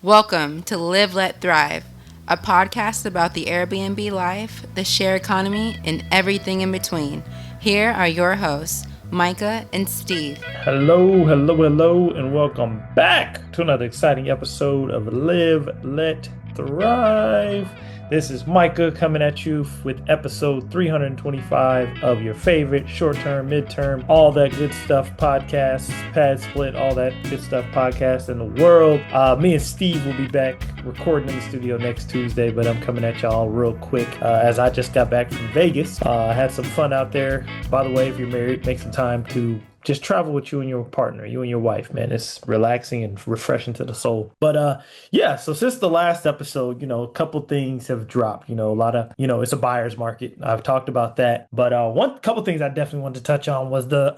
Welcome to Live, Let, Thrive, a podcast about the Airbnb life, the share economy, and everything in between. Here are your hosts, Myka and Steve. Hello, and welcome back to another exciting episode of Live, Let, Thrive. This is Myka coming at you with episode 325 of your favorite short-term, midterm, all that good stuff podcasts, pad split, all that good stuff podcast in the world. Me and Steve will be back recording in the studio next Tuesday, but I'm coming at y'all real quick as I just got back from Vegas. I had some fun out there. By the way, if you're married, make some time to just travel with you and your partner, you and your wife, man. It's relaxing and refreshing to the soul. But yeah, so since the last episode, a couple things have dropped. A lot of, it's a buyer's market. I've talked about that. But one couple things I definitely wanted to touch on was the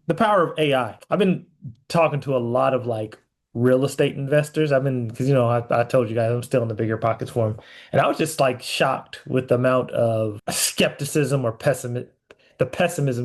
the power of AI. I've been talking to a lot of like real estate investors. Because I told you guys I'm still in the Bigger Pockets forum, and I was just like shocked with the amount of skepticism or pessimism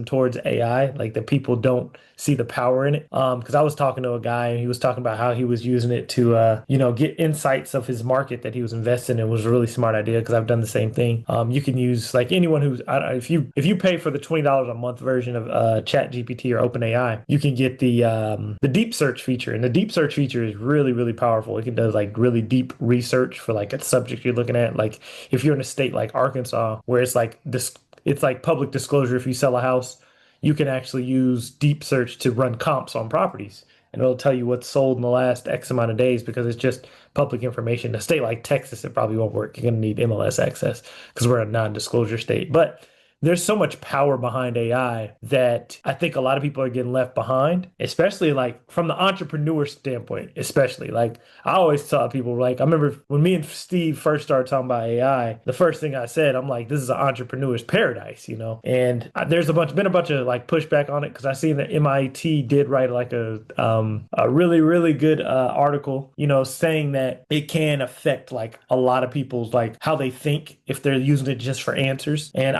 towards AI, like that people don't see the power in it. Because I was talking to a guy and he was talking about how he was using it to, get insights of his market that he was investing in. It was a really smart idea because I've done the same thing. You can use like anyone who's, I don't know, if you pay for the $20 a month version of Chat GPT or OpenAI, you can get the deep search feature, and the deep search feature is really really powerful. It can does like really deep research for like a subject you're looking at. Like if you're in a state like Arkansas where it's like public disclosure. If you sell a house, you can actually use deep search to run comps on properties. And it'll tell you what's sold in the last X amount of days because it's just public information. A state like Texas, it probably won't work. You're going to need MLS access because we're a non-disclosure state. But there's so much power behind AI that I think a lot of people are getting left behind, especially like from the entrepreneur standpoint, especially. Like I always tell people, like, I remember when me and Steve first started talking about AI, the first thing I said, I'm like, this is an entrepreneur's paradise. And there's been a bunch of like pushback on it because I seen that MIT did write like a really, really good article, saying that it can affect like a lot of people's like how they think if they're using it just for answers. And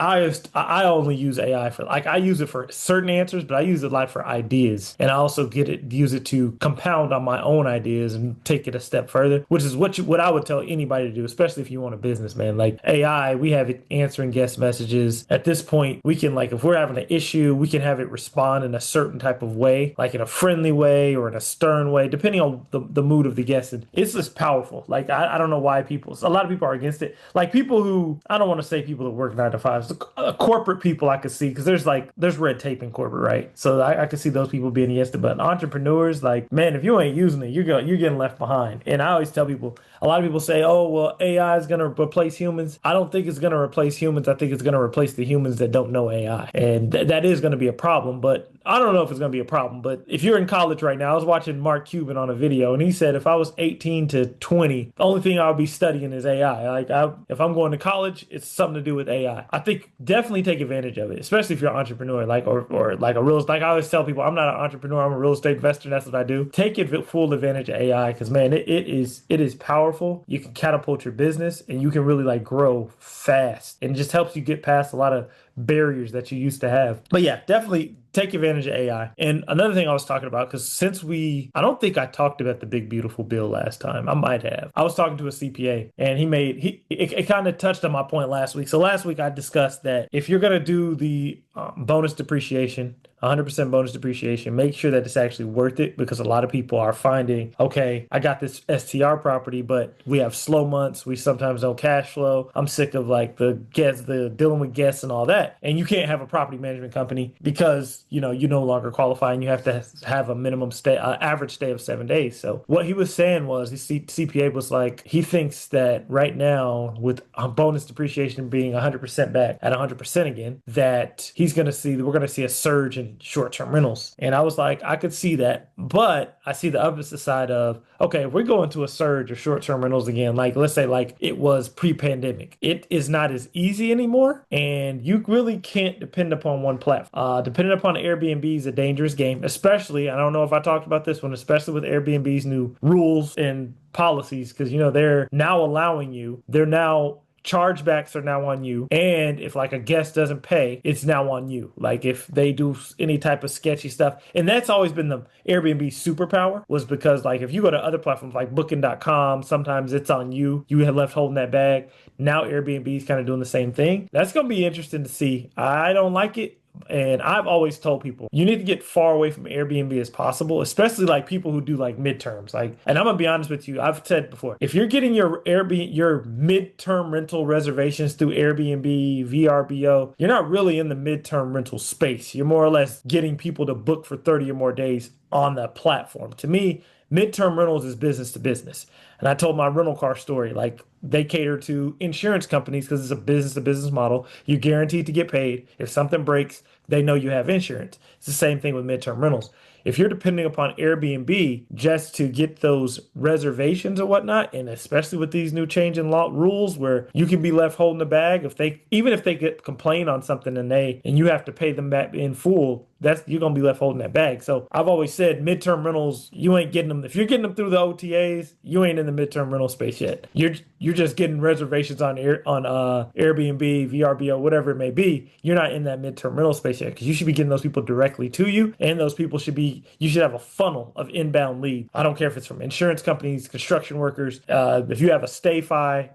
I only use AI for like I use it for certain answers, but I use it like for ideas, and I also use it to compound on my own ideas and take it a step further, which is what I would tell anybody to do, especially if you want a business, man. Like AI, we have it answering guest messages. At this point, we can like if we're having an issue, we can have it respond in a certain type of way, like in a friendly way or in a stern way, depending on the mood of the guest. And it's just powerful. Like I don't know why a lot of people are against it. Like people who I don't want to say people that work 9 to 5s, corporate people I could see because there's red tape in corporate, right? So I could see those people being against it. But entrepreneurs, like man, if you ain't using it, you're getting left behind. And I always tell people, a lot of people say, oh well, AI is gonna replace humans. I don't think it's gonna replace humans. I think it's gonna replace the humans that don't know AI, and that is gonna be a problem. But I don't know if it's gonna be a problem. But if you're in college right now, I was watching Mark Cuban on a video, and he said if I was 18 to 20, the only thing I'll be studying is AI. If I'm going to college, it's something to do with AI. I think definitely take advantage of it, especially if you're an entrepreneur, like or like a real. Like I always tell people, I'm not an entrepreneur. I'm a real estate investor. That's what I do. Take full advantage of AI because man, it is powerful. You can catapult your business, and you can really like grow fast, and it just helps you get past a lot of barriers that you used to have. But yeah, definitely take advantage of AI. And another thing I was talking about, because I don't think I talked about the big beautiful bill last time. I might have. I was talking to a CPA, and it kind of touched on my point last week. So last week I discussed that if you're gonna do the bonus depreciation, 100% bonus depreciation, make sure that it's actually worth it because a lot of people are finding, okay, I got this STR property, but we have slow months. We sometimes don't cash flow. I'm sick of like the dealing with guests and all that. And you can't have a property management company because, you no longer qualify and you have to have a minimum average stay of 7 days. So what he was saying was, his CPA was like, he thinks that right now with bonus depreciation being 100% back at 100% again, that we're going to see a surge in short-term rentals. And I was like, I could see that, but I see the opposite side of, okay, if we're going to a surge of short-term rentals again, like let's say like it was pre-pandemic, it is not as easy anymore, and you really can't depend upon one platform. Depending upon Airbnb is a dangerous game, especially, I don't know if I talked about this one, especially with Airbnb's new rules and policies, because they're now chargebacks are now on you. And if like a guest doesn't pay, it's now on you. Like if they do any type of sketchy stuff. And that's always been the Airbnb superpower, was because like if you go to other platforms like booking.com, sometimes it's on you. You have left holding that bag. Now Airbnb is kind of doing the same thing. That's going to be interesting to see. I don't like it. And I've always told people you need to get far away from Airbnb as possible, especially like people who do like midterms. Like, and I'm gonna be honest with you, I've said before, if you're getting your Airbnb, your midterm rental reservations through Airbnb, VRBO, you're not really in the midterm rental space. You're more or less getting people to book for 30 or more days on that platform. To me, midterm rentals is business to business. And I told my rental car story, like they cater to insurance companies because it's a business to business model. You're guaranteed to get paid. If something breaks, they know you have insurance. It's the same thing with midterm rentals. If you're depending upon Airbnb just to get those reservations or whatnot, and especially with these new change in law rules where you can be left holding the bag, even if they get complained on something and you have to pay them back in full, you're gonna be left holding that bag. So I've always said midterm rentals, you ain't getting them. If you're getting them through the OTAs, you ain't in the midterm rental space yet. You're just getting reservations on Airbnb, VRBO, whatever it may be. You're not in that midterm rental space yet, because you should be getting those people directly to you, and those people you should have a funnel of inbound lead. I don't care if it's from insurance companies, construction workers. If you have a StayFi,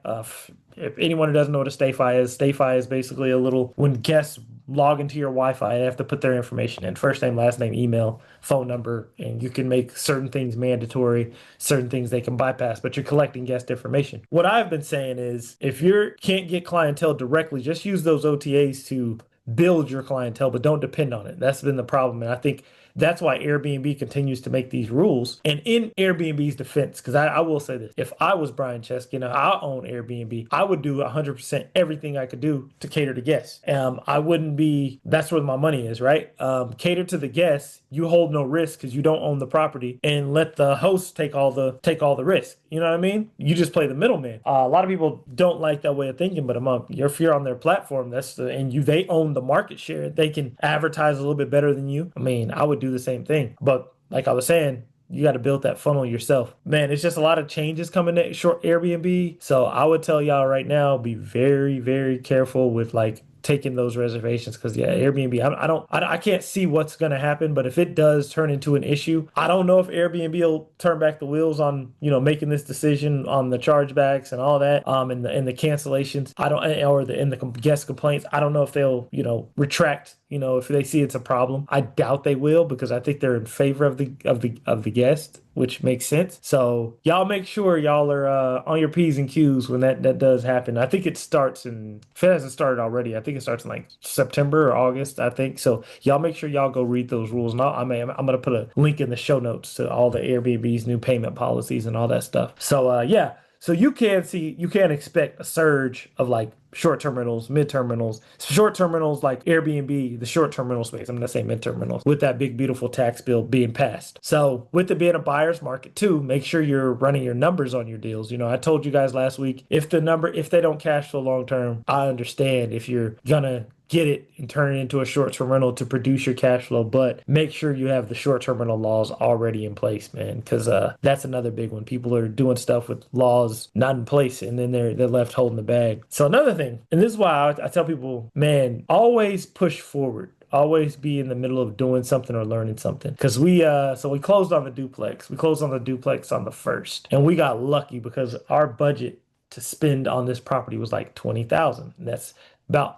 if anyone who doesn't know what a StayFi is basically when guests log into your Wi-Fi, they have to put their information in: first name, last name, email, phone number, and you can make certain things mandatory, certain things they can bypass, but you're collecting guest information. What I've been saying is, if you can't get clientele directly, just use those OTAs to build your clientele, but don't depend on it. That's been the problem. And I think that's why Airbnb continues to make these rules. And in Airbnb's defense, because I will say this, if I was Brian Chesky and I own Airbnb, I would do 100% everything I could do to cater to guests. That's where my money is, right? Cater to the guests. You hold no risk because you don't own the property, and let the host take all the risk. You know what I mean? You just play the middleman. A lot of people don't like that way of thinking, but if you're on their platform, they own the market share. They can advertise a little bit better than you. I mean, I would do the same thing, but like I was saying, you got to build that funnel yourself. Man, it's just a lot of changes coming to short Airbnb. So I would tell y'all right now, be very, very careful with like taking those reservations, because Airbnb, I can't see what's going to happen, but if it does turn into an issue, I don't know if Airbnb will turn back the wheels on making this decision on the chargebacks and all that, and the cancellations. In the guest complaints, I don't know if they'll retract. If they see it's a problem. I doubt they will, because I think they're in favor of the guest, which makes sense. So y'all make sure y'all are on your P's and Q's when that does happen. I think it starts if it hasn't started already, I think it starts in like September or August, I think. So y'all make sure y'all go read those rules. And I'm going to put a link in the show notes to all the Airbnb's new payment policies and all that stuff. So so you can expect a surge of like short-term rentals, midterm rentals, short-term rentals like Airbnb, the short-term rental space. I'm going to say midterm rentals, with that big, beautiful tax bill being passed. So with it being a buyer's market too, make sure you're running your numbers on your deals. I told you guys last week, if they don't cash flow long-term, I understand if you're going to get it and turn it into a short-term rental to produce your cash flow, but make sure you have the short-term rental laws already in place, man, because that's another big one. People are doing stuff with laws not in place, and then they're left holding the bag. So another thing, and this is why I tell people, man, always push forward. Always be in the middle of doing something or learning something. Because we closed on the duplex. We closed on the duplex on the 1st, and we got lucky because our budget to spend on this property was like $20,000. That's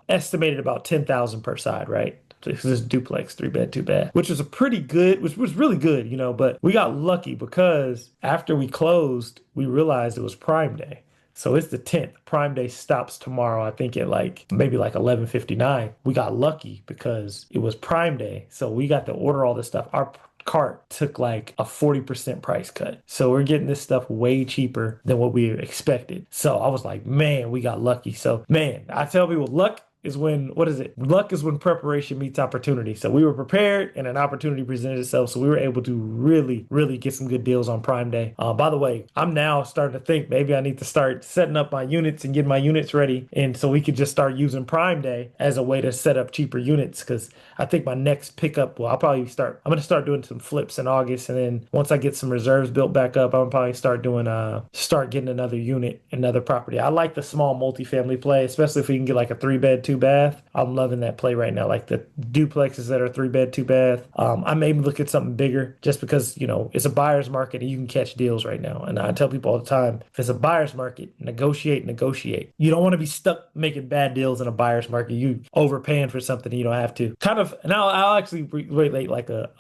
estimated about $10,000 per side, right? So this is duplex, 3-bed, 2-bath, which was really good, but we got lucky because after we closed, we realized it was Prime Day. So it's the 10th. Prime Day stops tomorrow, I think at maybe 11:59. We got lucky because it was Prime Day. So we got to order all this stuff. Our cart took like a 40% price cut. So we're getting this stuff way cheaper than what we expected. So I was like, man, we got lucky. So man, I tell people, luck is when, what is it? Luck is when preparation meets opportunity. So we were prepared and an opportunity presented itself. So we were able to really, really get some good deals on Prime Day. By the way, I'm now starting to think maybe I need to start setting up my units and getting my units ready. And so we could just start using Prime Day as a way to set up cheaper units. Cause I think my next pickup, I'm going to start doing some flips in August. And then once I get some reserves built back up, I'm probably start getting another unit, another property. I like the small multifamily play, especially if we can get like a 3-bed, 2-bath. I'm loving that play right now. Like the duplexes that are 3-bed, 2-bath. I may look at something bigger just because, it's a buyer's market and you can catch deals right now. And I tell people all the time, if it's a buyer's market, negotiate. You don't want to be stuck making bad deals in a buyer's market. You overpaying for something you don't have to. Kind of, and I'll actually relate like a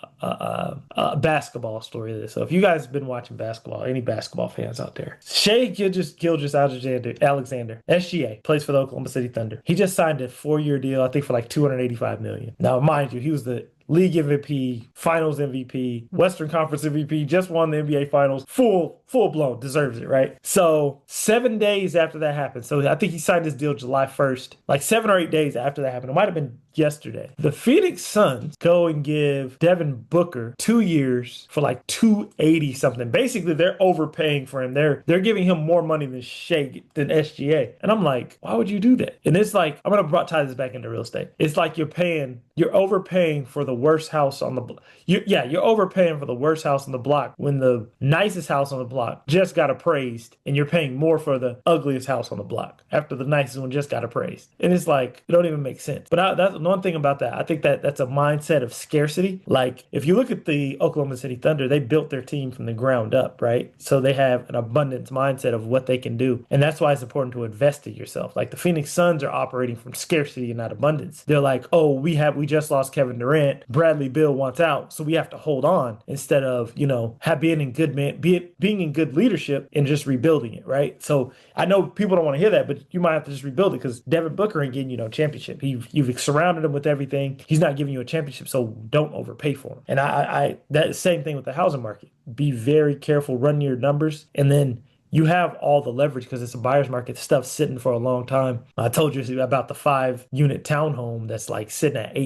basketball story to this. So if you guys have been watching basketball, any basketball fans out there, Shai Gilgeous-Alexander, SGA, plays for the Oklahoma City Thunder. He just signed a 4-year deal, I think for like $285 million. Now, mind you, he was the league MVP, finals MVP, Western Conference MVP, just won the NBA finals, full blown, deserves it, right? So 7 days after that happened, so I think he signed his deal July 1st, like 7 or 8 days after that happened. It might have been yesterday. The Phoenix Suns go and give Devin Booker 2 years for like 280 something. Basically, they're overpaying for him. They're giving him more money than SGA. And I'm like, why would you do that? And it's like, I'm gonna tie this back into real estate. It's like you're overpaying for the worst house on the block. You're overpaying for the worst house on the block when the nicest house on the block just got appraised, and you're paying more for the ugliest house on the block after the nicest one just got appraised. And it's like, it don't even make sense. But that's one thing about that. I think that's a mindset of scarcity. Like if you look at the Oklahoma City Thunder, they built their team from the ground up, right? So they have an abundance mindset of what they can do. And that's why it's important to invest in yourself. Like the Phoenix Suns are operating from scarcity and not abundance. They're like, oh, we just lost Kevin Durant. Bradley Beal wants out, so we have to hold on instead of, being in good leadership and just rebuilding it, right? So I know people don't want to hear that, but you might have to just rebuild it because Devin Booker ain't getting you no championship. You've surrounded him with everything. He's not giving you a championship, so don't overpay for him. And I that same thing with the housing market. Be very careful, run your numbers, and then you have all the leverage because it's a buyer's market. Stuff sitting for a long time. I told you about the 5-unit townhome that's like sitting at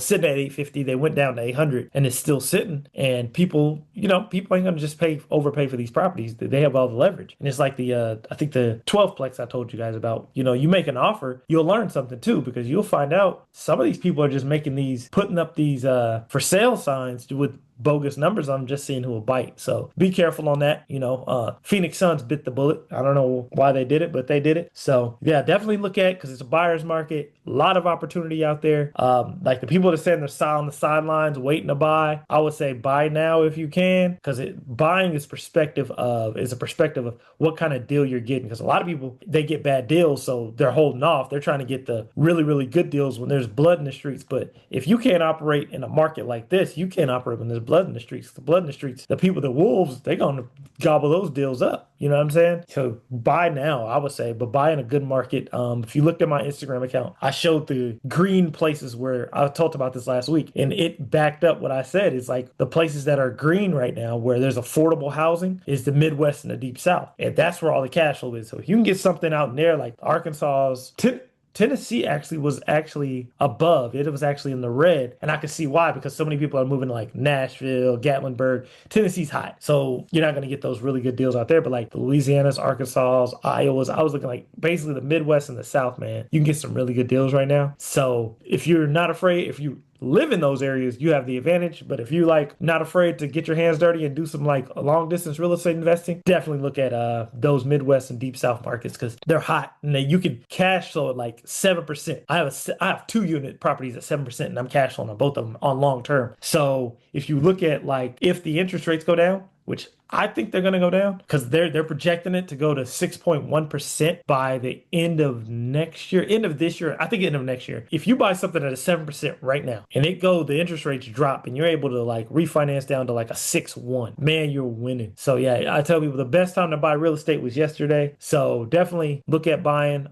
sitting at 850. They went down to 800 and it's still sitting. And people ain't gonna just overpay for these properties. They have all the leverage. And it's like I think the 12plex I told you guys about. You make an offer, you'll learn something too, because you'll find out some of these people are just putting up these for sale signs with bogus numbers. I'm just seeing who will bite. So be careful on that. Phoenix Suns bit the bullet. I don't know why they did it, but they did it. So yeah, definitely look at it because it's a buyer's market. A lot of opportunity out there. Like the people that stand on the sidelines waiting to buy, I would say buy now if you can, because buying is a perspective of what kind of deal you're getting. Because a lot of people, they get bad deals, so they're holding off. They're trying to get the really, really good deals when there's blood in the streets. But if you can't operate in a market like this, you can't operate when there's blood in the streets. The blood in the streets, the people, the wolves, they're going to gobble those deals up. You know what I'm saying? So buy now, I would say, but buy in a good market. If you looked at my Instagram account, I showed the green places where I talked about this last week, and it backed up what I said. It's like the places that are green right now where there's affordable housing is the Midwest and the Deep South. And that's where all the cash flow is. So if you can get something out in there like Arkansas's, Tennessee was above. It was actually in the red. And I could see why, because so many people are moving to like Nashville, Gatlinburg. Tennessee's hot. So you're not going to get those really good deals out there. But like the Louisiana's, Arkansas's, Iowa's, I was looking like basically the Midwest and the South, man. You can get some really good deals right now. So if you're not afraid, if you live in those areas, you have the advantage. But if you not afraid to get your hands dirty and do some long distance real estate investing, definitely look at those Midwest and Deep South markets because they're hot and you can cash flow at like 7%. I have 2-unit properties at 7% and I'm cash flowing on both of them on long term. So if you look at if the interest rates go down, which I think they're going to go down because they're projecting it to go to 6.1% by the end of this year. I think end of next year. If you buy something at a 7% right now and the interest rates drop and you're able to refinance down to a 6.1, man, you're winning. So yeah, I tell people the best time to buy real estate was yesterday. So definitely look at buying.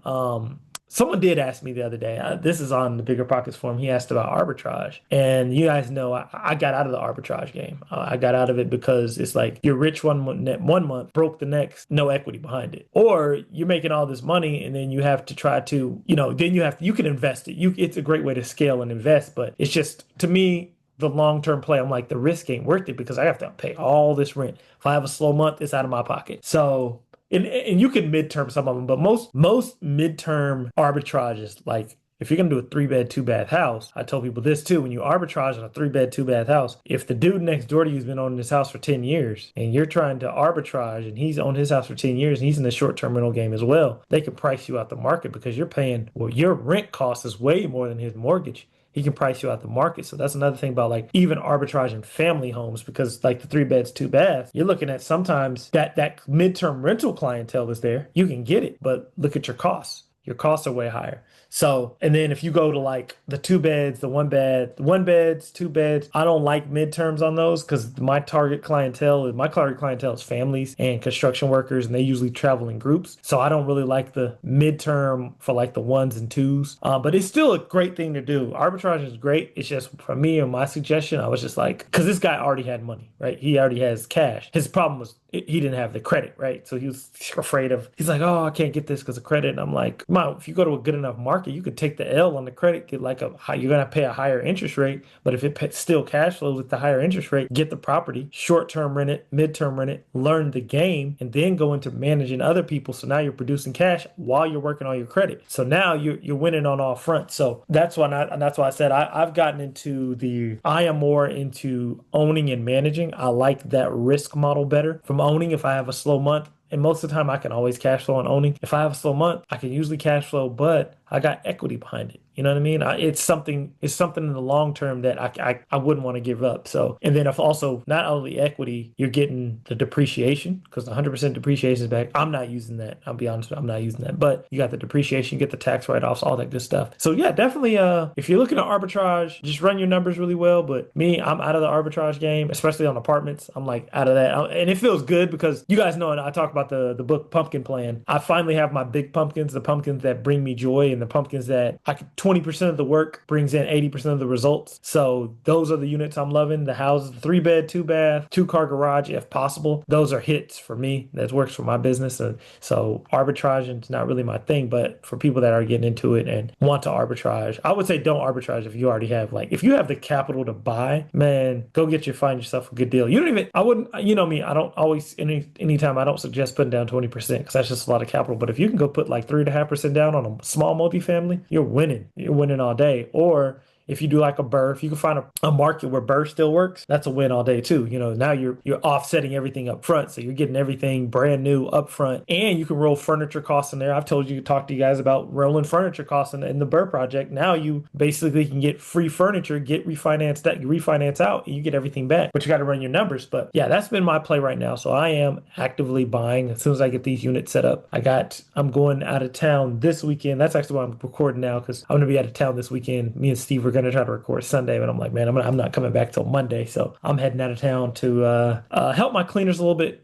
someone did ask me the other day, this is on the Bigger Pockets forum. He asked about arbitrage. And you guys know I got out of the arbitrage game. I got out of it because it's like you're rich one month, broke the next, no equity behind it. Or you're making all this money and then you have to try to, then you can invest it. It's a great way to scale and invest, but it's just, to me, the long-term play, I'm like, the risk ain't worth it because I have to pay all this rent. If I have a slow month, it's out of my pocket. So, and you can midterm some of them, but most midterm arbitrages, like if you're gonna do a 3-bed, 2-bath house, I tell people this too, when you arbitrage on a 3-bed, 2-bath house, if the dude next door to you has been owning his house for 10 years and you're trying to arbitrage and he's owned his house for 10 years and he's in the short-term rental game as well, they can price you out the market because you're paying, well, your rent cost is way more than his mortgage. He can price you out the market. So that's another thing about like even arbitraging family homes, because like the 3 beds, 2 baths, you're looking at sometimes that midterm rental clientele is there. You can get it, but look at your costs. Your costs are way higher. So, and then if you go to like the 2 beds, the 1 beds, 2 beds, I don't like midterms on those because my target clientele is families and construction workers, and they usually travel in groups. So I don't really like the midterm for like the 1s and 2s. But it's still a great thing to do. Arbitrage is great. It's just for me and my suggestion, I was just like, because this guy already had money, right? He already has cash. His problem was he didn't have the credit, right? So he was afraid of, he's like, oh, I can't get this because of credit. And I'm like, come on, if you go to a good enough market, you could take the L on the credit, get like you're going to pay a higher interest rate. But if it still cash flows with the higher interest rate, get the property, short-term rent it, midterm rent it, learn the game, and then go into managing other people. So now you're producing cash while you're working on your credit. So now you're winning on all fronts. So that's why I said I've gotten into I am more into owning and managing. I like that risk model better from owning. If I have a slow month, and most of the time I can always cash flow on owning. If I have a slow month, I can usually cash flow, but I got equity behind it. You know what I mean? It's something in the long term that I wouldn't want to give up. So, and then if also not only equity, you're getting the depreciation because the 100% depreciation is back. I'm not using that. I'll be honest, I'm not using that. But you got the depreciation, you get the tax write-offs, all that good stuff. So yeah, definitely. If you're looking at arbitrage, just run your numbers really well. But me, I'm out of the arbitrage game, especially on apartments. I'm like out of that, and it feels good because you guys know, and I talk about the book Pumpkin Plan. I finally have my big pumpkins, the pumpkins that bring me joy, and the pumpkins that 20% of the work brings in 80% of the results. So those are the units I'm loving. The houses, 3-bed, 2-bath, 2-car garage, if possible. Those are hits for me. That works for my business. So arbitraging is not really my thing, but for people that are getting into it and want to arbitrage, I would say don't arbitrage if you already have, like, if you have the capital to buy, man, go find yourself a good deal. I wouldn't, you know me, I don't always, anytime I don't suggest putting down 20% because that's just a lot of capital. But if you can go put like 3.5% down on a small multifamily, you're winning. You're winning all day. Or if you do like a BRRRR, if you can find a market where BRRRR still works, that's a win all day too. Now you're offsetting everything up front. So you're getting everything brand new up front, and you can roll furniture costs in there. I've told you to talk to you guys about rolling furniture costs in the BRRRR project. Now you basically can get free furniture, get refinance out, and you get everything back. But you got to run your numbers. But yeah, that's been my play right now. So I am actively buying as soon as I get these units set up. I'm going out of town this weekend. That's actually why I'm recording now, because I'm going to be out of town this weekend. Me and Steve are going to try to record Sunday, but I'm like, man, I'm not coming back till Monday. So I'm heading out of town to help my cleaners a little bit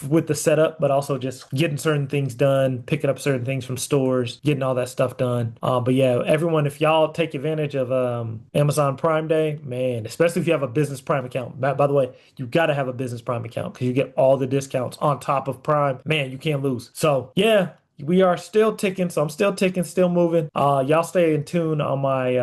with the setup, but also just getting certain things done, picking up certain things from stores, getting all that stuff done. But yeah, everyone, if y'all take advantage of Amazon Prime Day, man, especially if you have a business Prime account. By the way, you got to have a business Prime account because you get all the discounts on top of Prime. Man, you can't lose. So yeah, we are still ticking, so I'm still ticking, still moving. Y'all stay in tune on my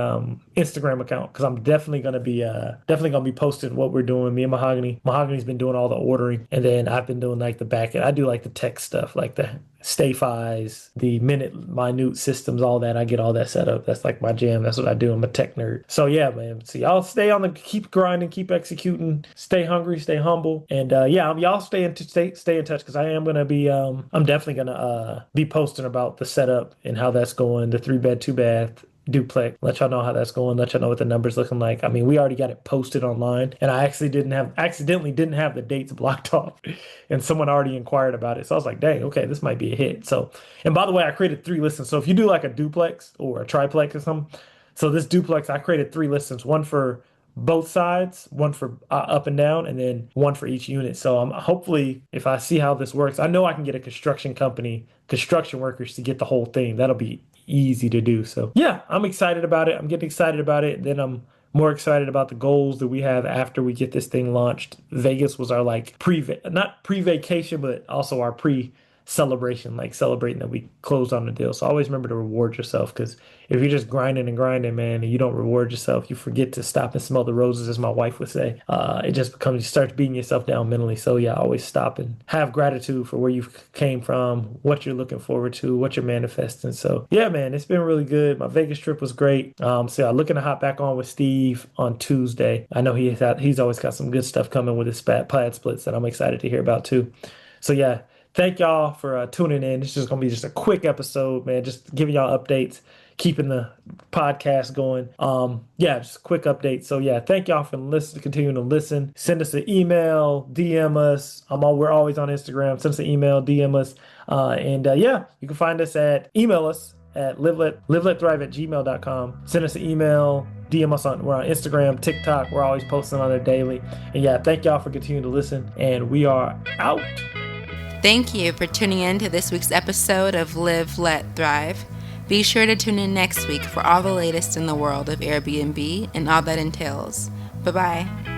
Instagram account because I'm definitely gonna be posting what we're doing. Me and Mahogany. Mahogany's been doing all the ordering, and then I've been doing like the back end. I do like the tech stuff, like the stay-fis, the minute systems, all that. I get all that set up. That's like my jam. That's what I do. I'm a tech nerd. So yeah, man. So y'all keep grinding, keep executing, stay hungry, stay humble, and y'all stay in touch because I am gonna be I'm definitely gonna be posting about the setup and how that's going. The 3-bed, 2-bath duplex. Let y'all know how that's going. Let y'all know what the numbers looking like. I mean, we already got it posted online, and I accidentally didn't have the dates blocked off, and someone already inquired about it. So I was like, dang, okay, this might be a hit. So, and by the way, I created 3 listings. So if you do like a duplex or a triplex or something, so this duplex, I created 3 listings, one for both sides, one for up and down, and then one for each unit. So I'm hopefully, if I see how this works, I know I can get a construction company, construction workers to get the whole thing. That'll be easy to do. So yeah, I'm excited about it. I'm getting excited about it. Then I'm more excited about the goals that we have after we get this thing launched. Vegas was our like not pre-vacation, but also our pre-celebration, like celebrating that we closed on the deal. So always remember to reward yourself, because if you're just grinding and grinding, man, and you don't reward yourself, you forget to stop and smell the roses, as my wife would say. It just becomes, you start beating yourself down mentally. So yeah, always stop and have gratitude for where you came from, what you're looking forward to, what you're manifesting. So yeah, man, it's been really good. My Vegas trip was great. So yeah, looking to hop back on with Steve on Tuesday. I know he's always got some good stuff coming with his plaid splits that I'm excited to hear about too. So yeah, thank y'all for tuning in. It's just going to be just a quick episode, man. Just giving y'all updates, keeping the podcast going. Yeah, just a quick update. So yeah, thank y'all for continuing to listen. Send us an email, DM us. We're always on Instagram. Send us an email, DM us. Yeah, you can find us email us at liveletthrive@gmail.com. Send us an email, DM us we're on Instagram, TikTok. We're always posting on there daily. And yeah, thank y'all for continuing to listen. And we are out. Thank you for tuning in to this week's episode of Live, Let, Thrive. Be sure to tune in next week for all the latest in the world of Airbnb and all that entails. Bye-bye.